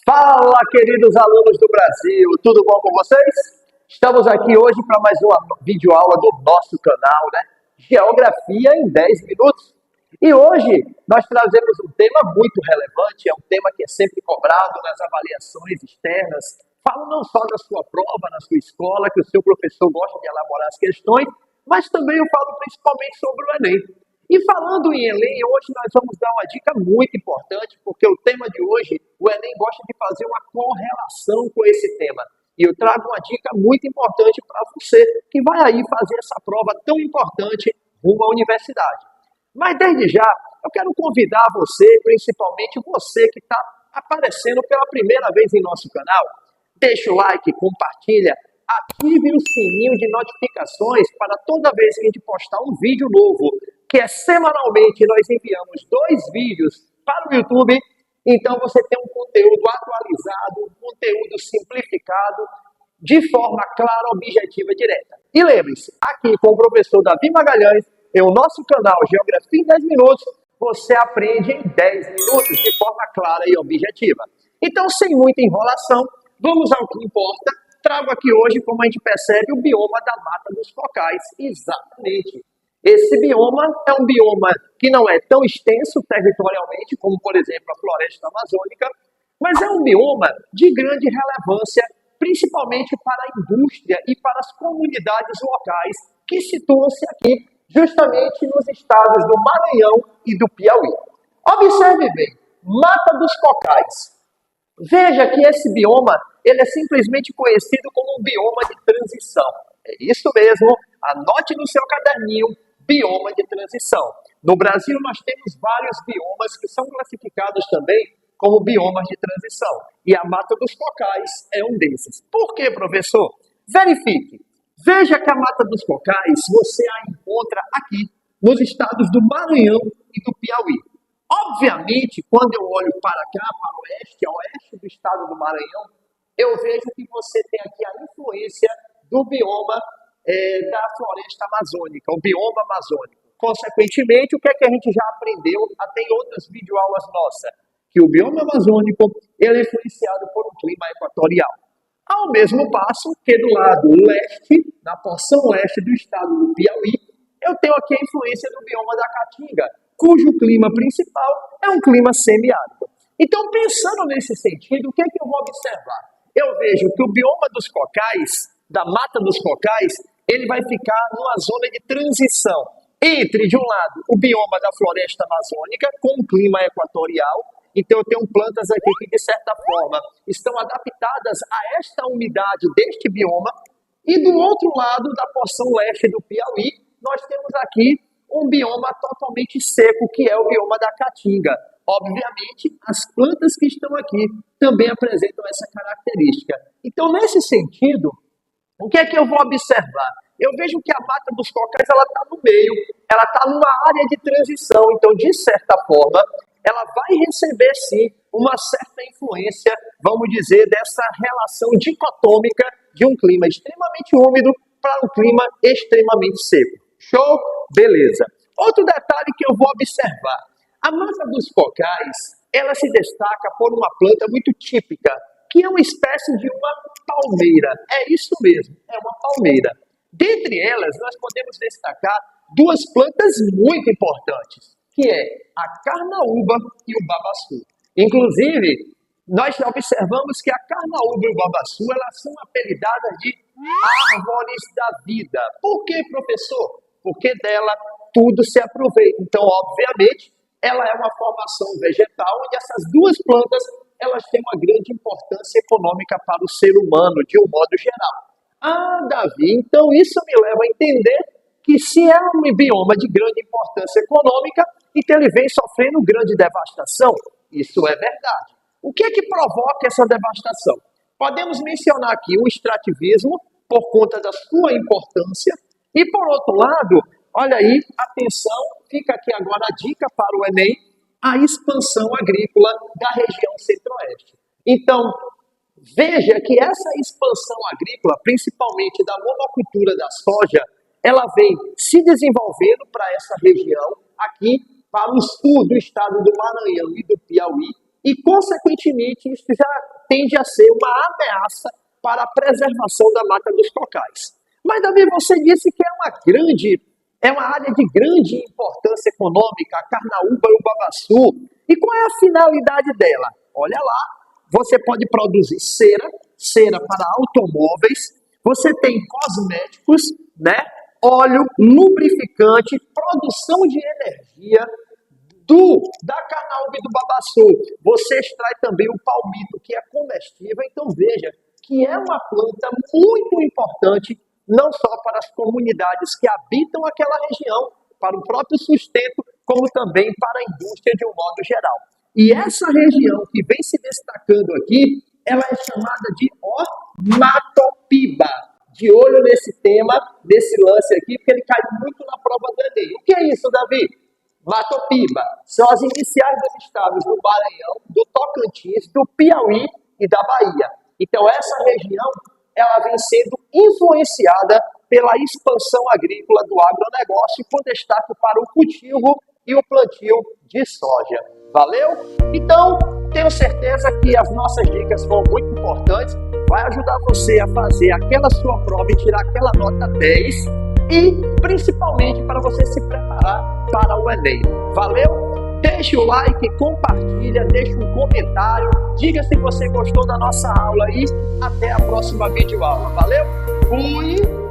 Fala, queridos alunos do Brasil, tudo bom com vocês? Estamos aqui hoje para mais uma videoaula do nosso canal, né? Geografia em 10 minutos. E hoje nós trazemos um tema muito relevante, é um tema que é sempre cobrado nas avaliações externas. Falo não só da sua prova, na sua escola, que o seu professor gosta de elaborar as questões, mas também eu falo principalmente sobre o Enem. E falando em Enem, hoje nós vamos dar uma dica muito importante, porque o tema de hoje, o Enem gosta de fazer uma correlação com esse tema. E eu trago uma dica muito importante para você, que vai aí fazer essa prova tão importante rumo à universidade. Mas desde já, eu quero convidar você, principalmente você que está aparecendo pela primeira vez em nosso canal, deixa o like, compartilha, ative o sininho de notificações para toda vez que a gente postar um vídeo novo, que é semanalmente nós enviamos 2 vídeos para o YouTube, então você tem um conteúdo atualizado, um conteúdo simplificado, de forma clara, objetiva e direta. E lembre-se, aqui com o professor Davi Magalhães, em o nosso canal Geografia em 10 minutos, você aprende em 10 minutos de forma clara e objetiva. Então, sem muita enrolação, vamos ao que importa. Trago aqui hoje, como a gente percebe, o bioma da Mata dos Cocais. Exatamente. Esse bioma é um bioma que não é tão extenso territorialmente, como, por exemplo, a floresta amazônica, mas é um bioma de grande relevância, principalmente para a indústria e para as comunidades locais que situam-se aqui, justamente nos estados do Maranhão e do Piauí. Observe bem, Mata dos Cocais. Veja que esse bioma, ele é simplesmente conhecido como um bioma de transição. É isso mesmo, anote no seu caderninho, bioma de transição. No Brasil, nós temos vários biomas que são classificados também como biomas de transição. E a Mata dos Cocais é um desses. Por quê, professor? Verifique. Veja que a Mata dos Cocais você a encontra aqui, nos estados do Maranhão e do Piauí. Obviamente, quando eu olho para cá, para o oeste, a oeste do estado do Maranhão, eu vejo que você tem aqui a influência do bioma da floresta amazônica, o bioma amazônico. Consequentemente, o que é que a gente já aprendeu até em outras videoaulas nossas? Que o bioma amazônico ele é influenciado por um clima equatorial. Ao mesmo passo que do lado leste, na porção leste do estado do Piauí, eu tenho aqui a influência do bioma da Caatinga, cujo clima principal é um clima semiárido. Então, pensando nesse sentido, o que é que eu vou observar? Eu vejo que o bioma dos cocais, da Mata dos Cocais, ele vai ficar numa zona de transição entre, de um lado, o bioma da floresta amazônica, com um clima equatorial. Então, eu tenho plantas aqui que, de certa forma, estão adaptadas a esta umidade deste bioma. E do outro lado, da porção leste do Piauí, nós temos aqui um bioma totalmente seco, que é o bioma da Caatinga. Obviamente, as plantas que estão aqui também apresentam essa característica. Então, nesse sentido, o que é que eu vou observar? Eu vejo que a Mata dos Cocais está no meio, ela está numa área de transição. Então, de certa forma, ela vai receber, sim, uma certa influência, vamos dizer, dessa relação dicotômica de um clima extremamente úmido para um clima extremamente seco. Show? Beleza. Outro detalhe que eu vou observar. A Mata dos Cocais, ela se destaca por uma planta muito típica, que é uma espécie de uma palmeira. É isso mesmo, é uma palmeira. Dentre elas, nós podemos destacar 2 plantas muito importantes, que é a carnaúba e o babaçu. Inclusive, nós observamos que a carnaúba e o babaçu, elas são apelidadas de árvores da vida. Por quê, professor? Porque dela tudo se aproveita. Então, obviamente, ela é uma formação vegetal onde essas 2 plantas elas têm uma grande importância econômica para o ser humano, de um modo geral. Ah, Davi, então isso me leva a entender que se é um bioma de grande importância econômica, então ele vem sofrendo grande devastação. Isso é verdade. O que é que provoca essa devastação? Podemos mencionar aqui o extrativismo, por conta da sua importância, e por outro lado, olha aí, atenção, fica aqui agora a dica para o Enem, a expansão agrícola da região centro-oeste. Então, veja que essa expansão agrícola, principalmente da monocultura da soja, ela vem se desenvolvendo para essa região, aqui para o sul do estado do Maranhão e do Piauí, e, consequentemente, isso já tende a ser uma ameaça para a preservação da mata dos cocais. Mas, Davi, você disse que é uma área de grande importância econômica, a Carnaúba e o Babaçu. E qual é a finalidade dela? Olha lá, você pode produzir cera para automóveis, você tem cosméticos, né? Óleo, lubrificante, produção de energia da Carnaúba e do Babaçu. Você extrai também o palmito, que é comestível. Então veja que é uma planta muito importante, não só para as comunidades que habitam aquela região, para o próprio sustento, como também para a indústria de um modo geral. E essa região que vem se destacando aqui, ela é chamada de Matopiba. De olho nesse tema, nesse lance aqui, porque ele cai muito na prova do Enem. O que é isso, Davi? Matopiba são as iniciais dos estados do Maranhão, do Tocantins, do Piauí e da Bahia. Então, essa região, ela vem sendo influenciada pela expansão agrícola do agronegócio, com destaque para o cultivo e o plantio de soja. Valeu? Então, tenho certeza que as nossas dicas foram muito importantes. Vai ajudar você a fazer aquela sua prova e tirar aquela nota 10 e, principalmente, para você se preparar para o Enem. Valeu? Deixe o like, compartilha, deixe um comentário, diga se você gostou da nossa aula e até a próxima videoaula. Valeu? Fui!